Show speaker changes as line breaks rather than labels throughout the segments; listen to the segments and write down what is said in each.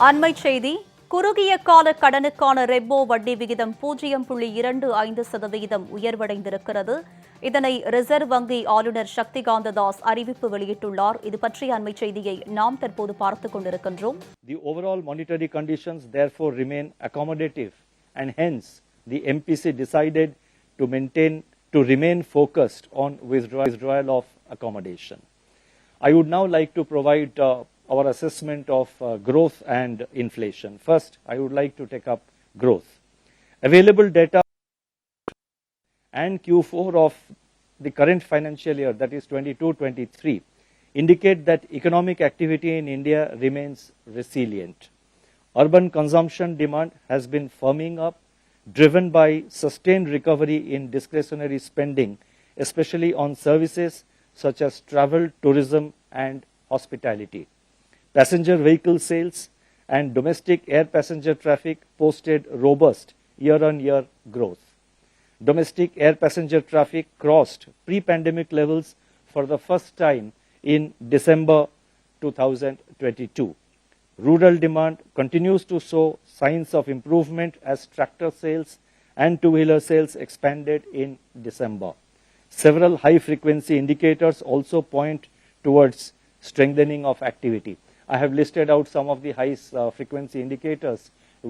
அண்மை செய்தி குறுகிய கால கடனுக்கான ரெப்போ வட்டி விகிதம் 0.25% உயர்வடைந்திருக்கிறது. இதனை ரிசர்வ் வங்கி ஆளுநர் சக்திகாந்த தாஸ் அறிவிப்பு வெளியிட்டுள்ளார். இது பற்றிய அண்மை செய்தியை நாம் தற்போது பார்த்துக் கொண்டிருக்கின்றோம்.
The overall monetary conditions therefore remain accommodative and hence the MPC decided to remain focused on withdrawal of accommodation. I would now like to provide our assessment of growth and inflation. First, I would like to take up growth. Available data and Q4 of the current financial year, that is 22-23, indicate that economic activity in India remains resilient. Urban consumption demand has been firming up, driven by sustained recovery in discretionary spending, especially on services such as travel, tourism, and hospitality. Passenger vehicle sales and domestic air passenger traffic posted robust year-on-year growth. Domestic air passenger traffic crossed pre-pandemic levels for the first time in December 2022. Rural demand continues to show signs of improvement as tractor sales and two-wheeler sales expanded in December. Several high-frequency indicators also point towards strengthening of activity. I have listed out some of the high-frequency indicators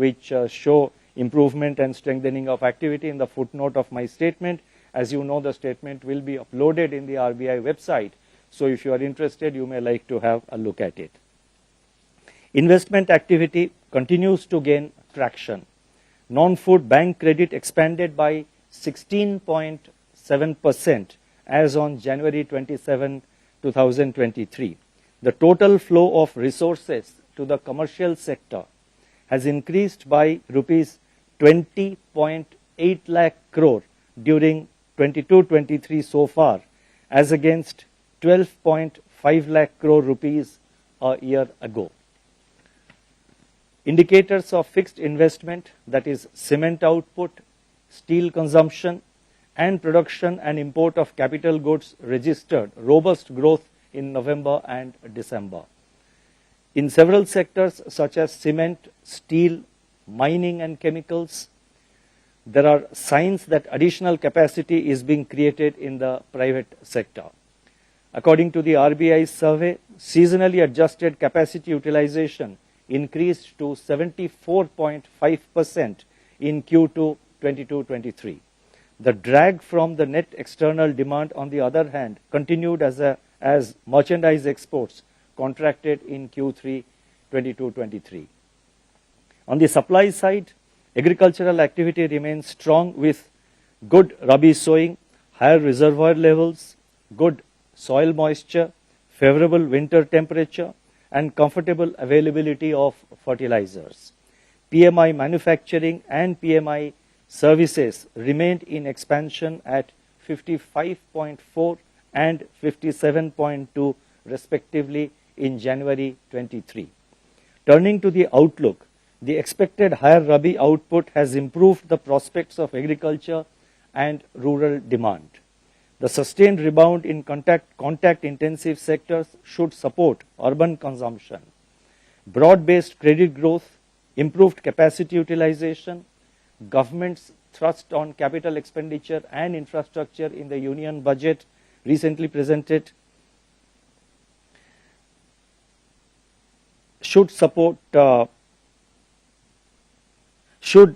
which show improvement and strengthening of activity in the footnote of my statement. As you know, the statement will be uploaded in the RBI website. So if you are interested, you may like to have a look at it. Investment activity continues to gain traction. Non-food bank credit expanded by 16.7% as on January 27, 2023. The total flow of resources to the commercial sector has increased by rupees 20.8 lakh crore during 22-23 so far, as against 12.5 lakh crore rupees a year ago. Indicators of fixed investment, that is cement output, steel consumption, and production and import of capital goods registered robust growth in November and December. In several sectors such as cement, steel, mining and chemicals, there are signs that additional capacity is being created in the private sector. According to the RBI's survey, seasonally adjusted capacity utilization increased to 74.5% in Q2 22-23. The drag from the net external demand, on the other hand, continued as merchandise exports contracted in Q3 22-23. On the supply side, agricultural activity remains strong with good rabi sowing, higher reservoir levels, good soil moisture, favorable winter temperature, and comfortable availability of fertilizers. PMI manufacturing and PMI services remained in expansion at 55.4 and 57.2 respectively in January 23. Turning to the outlook, the expected higher rabi output has improved the prospects of agriculture and rural demand. The sustained rebound in contact-intensive sectors should support urban consumption. Broad-based credit growth, improved capacity utilization, government's thrust on capital expenditure and infrastructure in the union budget recently presented should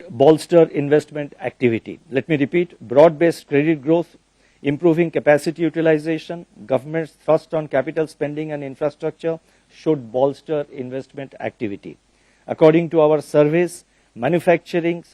bolster investment activity. Let me repeat: broad-based credit growth, improving capacity utilization, government's thrust on capital spending and infrastructure should bolster investment activity. According to our surveys, manufacturing,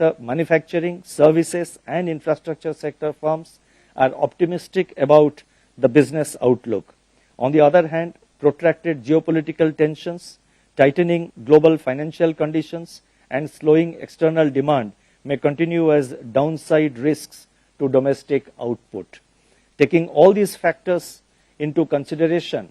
services and infrastructure sector firms are optimistic about the business outlook. On the other hand, protracted geopolitical tensions, tightening global financial conditions, and slowing external demand may continue as downside risks to domestic output. Taking all these factors into consideration,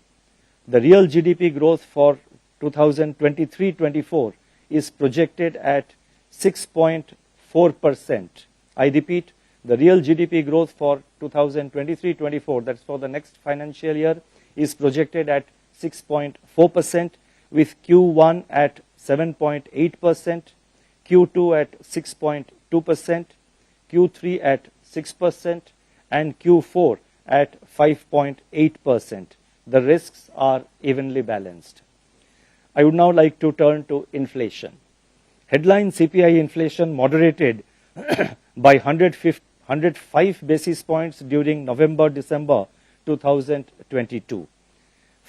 the real GDP growth for 2023-24 is projected at 6.4%. I repeat, the real GDP growth for 2023-24, that's for the next financial year, is projected at 6.4%, with Q1 at 7.8%, Q2 at 6.2%, Q3 at 6%, and Q4 at 5.8%. The risks are evenly balanced. I would now like to turn to inflation. Headline CPI inflation moderated by 105 basis points during November-December 2022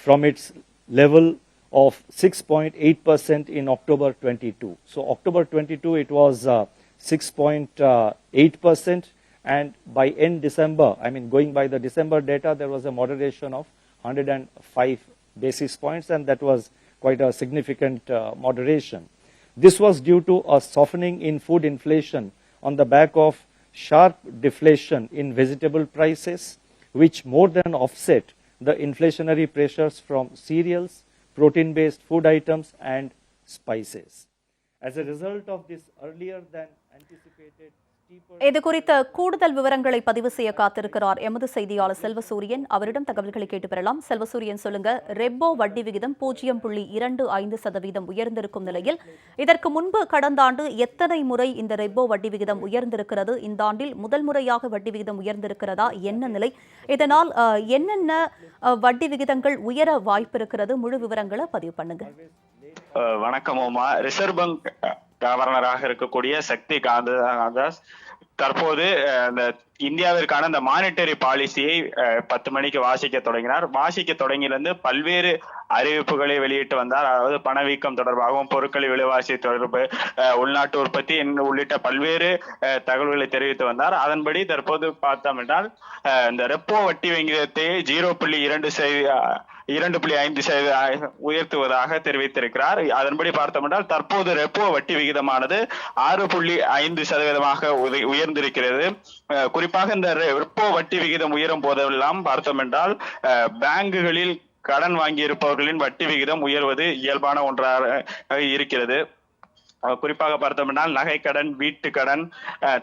from its level of 6.8% in October 22. So October 22 it was 6.8%, and by end December, I mean going by the December data, there was a moderation of 105 basis points, and that was quite a significant moderation. This was due to a softening in food inflation on the back of sharp deflation in vegetable prices, which more than offset the inflationary pressures from cereals, protein-based food items, and spices. As a result of this earlier than anticipated
இது குறித்த கூடுதல் விவரங்களை பதிவு செய்ய காத்திருக்கிறார் எமது செய்தியாளர் செல்வசூரியன். அவரிடம் தகவல்களை கேட்டு பெறலாம். செல்வசூரியன், சொல்லுங்க. ரெப்போ வட்டி விகிதம் 0.25% உயர்ந்திருக்கும் நிலையில் இதற்கு முன்பு கடந்த ஆண்டு எத்தனை முறை இந்த ரெப்போ வட்டி விகிதம் உயர்ந்திருக்கிறது? இந்த ஆண்டில் முதல் முறையாக வட்டி விகிதம் உயர்ந்திருக்கிறதா? என்ன நிலை? இதனால் என்னென்ன வட்டி விகிதங்கள் உயர வாய்ப்பு இருக்கிறது? முழு விவரங்களை பதிவு பண்ணுங்க.
வணக்கம் ஓமா. ரிசர்வ் பேங்க் கவர்னராக இருக்கக்கூடிய சக்தி காந்ததாஸ் தற்போது இந்த இந்தியாவிற்கான இந்த மானிட்டரி பாலிசியை 10 மணிக்கு வாசிக்க தொடங்கினார். வாசிக்க தொடங்கியிலிருந்து பல்வேறு அறிவிப்புகளை வெளியிட்டு வந்தார். அதாவது பணவீக்கம் தொடர்பாகவும், பொருட்களின் விலைவாசி தொடர்பு, உள்நாட்டு உற்பத்தி உள்ளிட்ட பல்வேறு தகவல்களை தெரிவித்து வந்தார். அதன்படி தற்போது பார்த்தோம் என்றால் இந்த ரெப்போ வட்டி விகிதத்தை 2.5% உயர்த்துவதாக தெரிவித்திருக்கிறார். அதன்படி பார்த்தோம் என்றால் தற்போது ரெப்போ வட்டி விகிதமானது 6.5% உயர்ந்திருக்கிறது. குறிப்பாக இந்த ரெப்போ வட்டி விகிதம் உயரும் போதெல்லாம் பார்த்தோம் என்றால் பேங்குகளில் கடன் வாங்கி இருப்பவர்களின் வட்டி விகிதம் உயர்வது இயல்பான ஒன்றாக இருக்கிறது. குறிப்பாக பார்த்தோம்னால் நகைக்கடன், வீட்டுக்கடன்,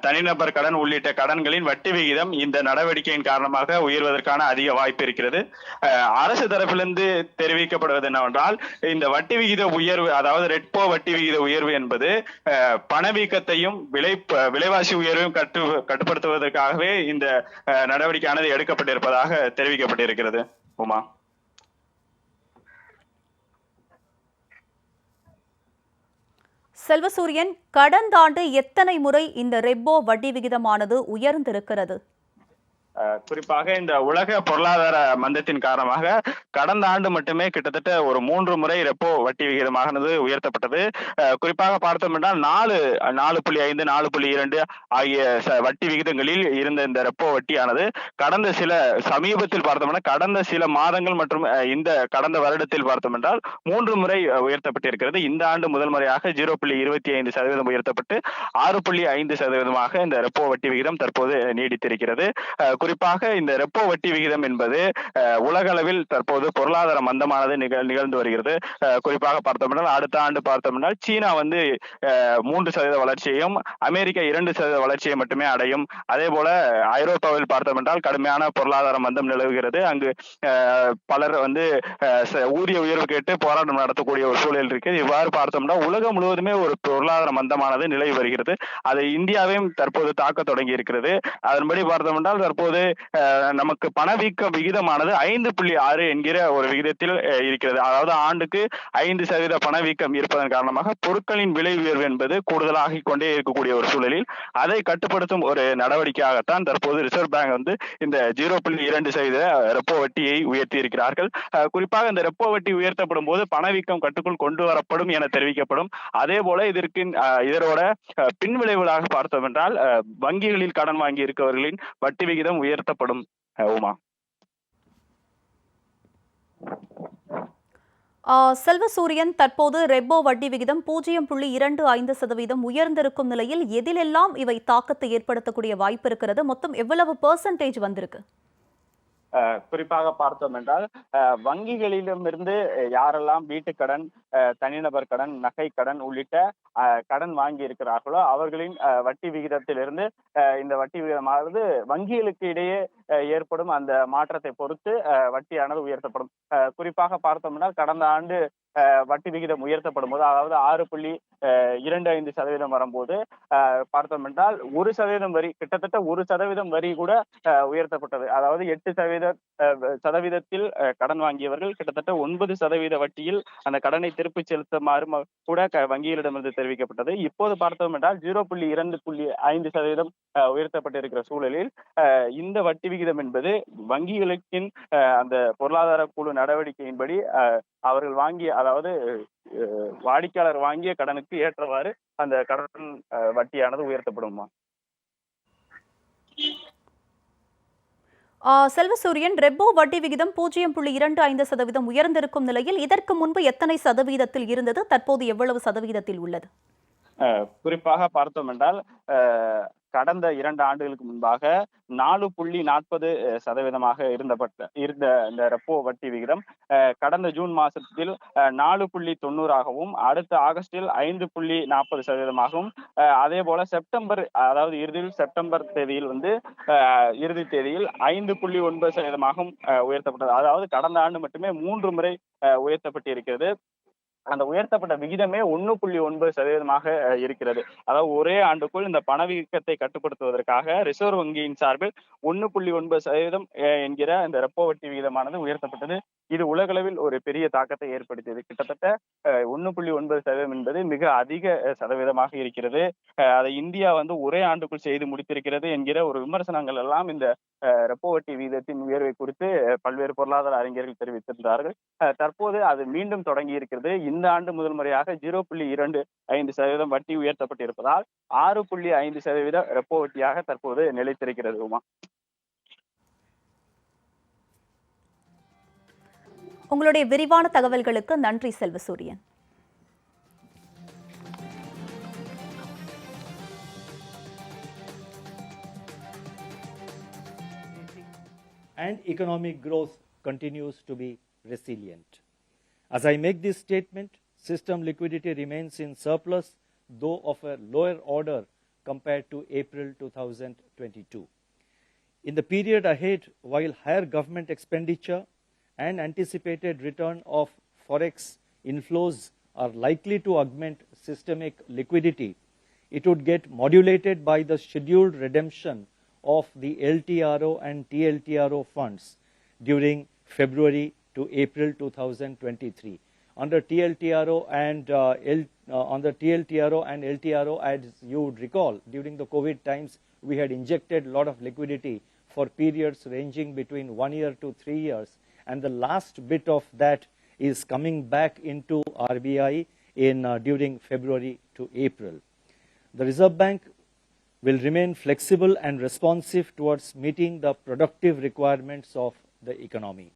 தனிநபர் கடன் உள்ளிட்ட கடன்களின் வட்டி விகிதம் இந்த நடவடிக்கையின் காரணமாக உயர்வதற்கான அதிக வாய்ப்பு இருக்கிறது. அரசு தரப்பிலிருந்து தெரிவிக்கப்படுவது என்னவென்றால் இந்த வட்டி விகித உயர்வு, அதாவது ரெப்போ வட்டி விகித உயர்வு என்பது பணவீக்கத்தையும் விலைவாசி உயர்வையும் கட்டுப்படுத்துவதற்காகவே இந்த நடவடிக்கையானது எடுக்கப்பட்டிருப்பதாக தெரிவிக்கப்பட்டிருக்கிறது. உமா.
செல்வசூரியன், கடந்த ஆண்டு எத்தனை முறை இந்த ரெப்போ வட்டி விகிதமானது உயர்ந்திருக்கிறது?
குறிப்பாக இந்த உலக பொருளாதார மந்தத்தின் காரணமாக கடந்த ஆண்டு மட்டுமே கிட்டத்தட்ட ஒரு 3 முறை ரெப்போ வட்டி விகிதமானது உயர்த்தப்பட்டது. குறிப்பாக பார்த்தோம் என்றால் 4.5, 4.2 ஆகிய வட்டி விகிதங்களில் இருந்த இந்த ரெப்போ வட்டியானது சமீபத்தில் பார்த்தோம்னா கடந்த சில மாதங்கள் மற்றும் இந்த கடந்த வருடத்தில் பார்த்தோம் என்றால் 3 முறை உயர்த்தப்பட்டிருக்கிறது. இந்த ஆண்டு முதல் முறையாக 0.25% உயர்த்தப்பட்டு 6.5% இந்த ரெப்போ வட்டி விகிதம் தற்போது நீடித்திருக்கிறது. குறிப்பாக இந்த ரெப்போ வட்டி விகிதம் என்பது உலக அளவில் தற்போது பொருளாதார மந்தமானது நிகழ்ந்து வருகிறது. குறிப்பாக பார்த்தோம்னா அடுத்த ஆண்டு பார்த்தோம்னா சீனா 3% வளர்ச்சியையும், அமெரிக்கா 2% வளர்ச்சியை மட்டுமே அடையும். அதே போல ஐரோப்பாவில் பார்த்தோம் என்றால் கடுமையான பொருளாதார மந்தம் நிலவுகிறது. அங்கு பலர் ஊதிய உயர்வு கேட்டு போராட்டம் நடத்தக்கூடிய ஒரு சூழல் இருக்கு. இவ்வாறு பார்த்தோம்னா உலகம் முழுவதுமே ஒரு பொருளாதார மந்தமானது நிலவி வருகிறது. அதை இந்தியாவையும் தற்போது தாக்க தொடங்கி இருக்கிறது. அதன்படி பார்த்தோம் என்றால் தற்போது நமக்கு பணவீக்க விகிதமானது 5.6 என்கிற ஒரு விகிதத்தில் இருக்கிறது. அதாவது ஆண்டுக்கு 5% பணவீக்கம் இருப்பதன் காரணமாக பொருட்களின் விலை உயர்வு என்பது கூடுதலாகி கொண்டே இருக்கக்கூடிய ஒரு சூழலில் அதை கட்டுப்படுத்தும் ஒரு நடவடிக்கையாகத்தான் தற்போது ரிசர்வ் பேங்க் இந்த 0.2% ரெப்போ வட்டியை உயர்த்தி இருக்கிறார்கள். குறிப்பாக இந்த ரெப்போ வட்டி உயர்த்தப்படும் போது பணவீக்கம் கட்டுக்குள் கொண்டு வரப்படும் என தெரிவிக்கப்படும். அதே போல இதனோட பின்விளைவுகளாக பார்த்தோம் என்றால் வங்கிகளில் கடன் வாங்கி இருக்கவர்களின் வட்டி விகிதம் உயர்த்தப்படும். உமா.
செல்வசூரியன், தற்போது ரெப்போ வட்டி விகிதம் 0.25% உயர்ந்திருக்கும் நிலையில் எதிலெல்லாம் இவை தாக்கத்தை ஏற்படுத்தக்கூடிய வாய்ப்பு இருக்கிறது? மொத்தம் எவ்வளவு பெர்சன்டேஜ் வந்திருக்கு?
குறிப்பாக பார்த்தோம் என்றால் வங்கிகளிடமிருந்து யாரெல்லாம் வீட்டுக்கடன், தனிநபர் கடன், நகை கடன் உள்ளிட்ட கடன் வாங்கி இருக்கிறார்களோ அவர்களின் வட்டி விகிதத்திலிருந்து இந்த வட்டி விகிதமானது வங்கிகளுக்கு இடையே ஏற்படும் அந்த மாற்றத்தை பொறுத்து வட்டியானது உயர்த்தப்படும். குறிப்பாக பார்த்தோம்னா கடந்த ஆண்டு வட்டி விகிதம் உயர்த்தப்படும் போது, அதாவது 6.25% வரும்போது பார்த்தோம் என்றால் 1% வரி, கிட்டத்தட்ட 1% வரி கூட உயர்த்தப்பட்டது. அதாவது 8% கடன் வாங்கியவர்கள் கிட்டத்தட்ட 9% வட்டியில் அந்த கடனை திருப்பி செலுத்துமாறு கூட வங்கிகளிடமிருந்து தெரிவிக்கப்பட்டது. இப்போது பார்த்தோம் என்றால் 0.25% உயர்த்தப்பட்டிருக்கிற சூழலில் இந்த வட்டி விகிதம் என்பது வங்கிகளின் அந்த பொருளாதார குழு நடவடிக்கையின்படி அவர்கள் வாங்கிய, அதாவது வாடிக்கையாளர் வாங்கிய கடனுக்கு ஏற்றவாறு அந்த கடன் வட்டியானது உயர்த்தப்படுமா?
செல்வசூரியன், ரெப்போ வட்டி விகிதம் 0.25% உயர்ந்திருக்கும் நிலையில் இதற்கு முன்பு எத்தனை சதவீதத்தில் இருந்தது, தற்போது எவ்வளவு சதவீதத்தில் உள்ளது?
குறிப்பாக பார்த்தோம் என்றால் கடந்த 2 ஆண்டுகளுக்கு முன்பாக 4.40% இருந்த இந்த ரெப்போ வட்டி விகிதம் கடந்த ஜூன் மாசத்தில் 4.90ஆகவும், அடுத்த ஆகஸ்டில் 5.40%ஆகவும், அதே போல செப்டம்பர், அதாவது இறுதியில் செப்டம்பர் தேதியில் இறுதி தேதியில் 5.9%ஆகவும் உயர்த்தப்பட்டது. அதாவது கடந்த ஆண்டு மட்டுமே 3 முறை உயர்த்தப்பட்டு இருக்கிறது. அந்த உயர்த்தப்பட்ட விகிதமே 1.9% இருக்கிறது. அதாவது ஒரே ஆண்டுக்குள் இந்த பணவீக்கத்தை கட்டுப்படுத்துவதற்காக ரிசர்வ் வங்கியின் சார்பில் 1.9% என்கிற இந்த ரெப்போ வட்டி விகிதமானது உயர்த்தப்பட்டது. இது உலகளவில் ஒரு பெரிய தாக்கத்தை ஏற்படுத்தியது. கிட்டத்தட்ட 1.9% என்பது மிக அதிக சதவீதமாக இருக்கிறது. அதை இந்தியா ஒரே ஆண்டுக்குள் செய்து முடித்திருக்கிறது என்கிற ஒரு விமர்சனங்கள் எல்லாம் இந்த ரெப்போ வட்டி விகிதத்தின் உயர்வை குறித்து பல்வேறு பொருளாதார அறிஞர்கள் தெரிவித்திருந்தார்கள். தற்போது அது மீண்டும் தொடங்கி இருக்கிறது. இந்த ஆண்டு முதல் முறையாக 0.25% வட்டி உயர்த்தப்பட்டிருப்பதால் 6.5% ரெப்போ வட்டியாக தற்போது நிலைத்திருக்கிறது. உமா,
உங்களுடைய விரிவான தகவல்களுக்கு நன்றி Selvasuriyan.
And economic growth continues to be resilient. As I make this statement, system liquidity remains in surplus, though of a lower order compared to April 2022. In the period ahead, while higher government expenditure and anticipated return of forex inflows are likely to augment systemic liquidity, it would get modulated by the scheduled redemption of the LTRO and TLTRO funds during February to April 2023. Under TLTRO and LTRO, as you would recall, during the COVID times, we had injected a lot of liquidity for periods ranging between 1 year to 3 years, and the last bit of that is coming back into RBI during February to April. The Reserve Bank will remain flexible and responsive towards meeting the productive requirements of the economy.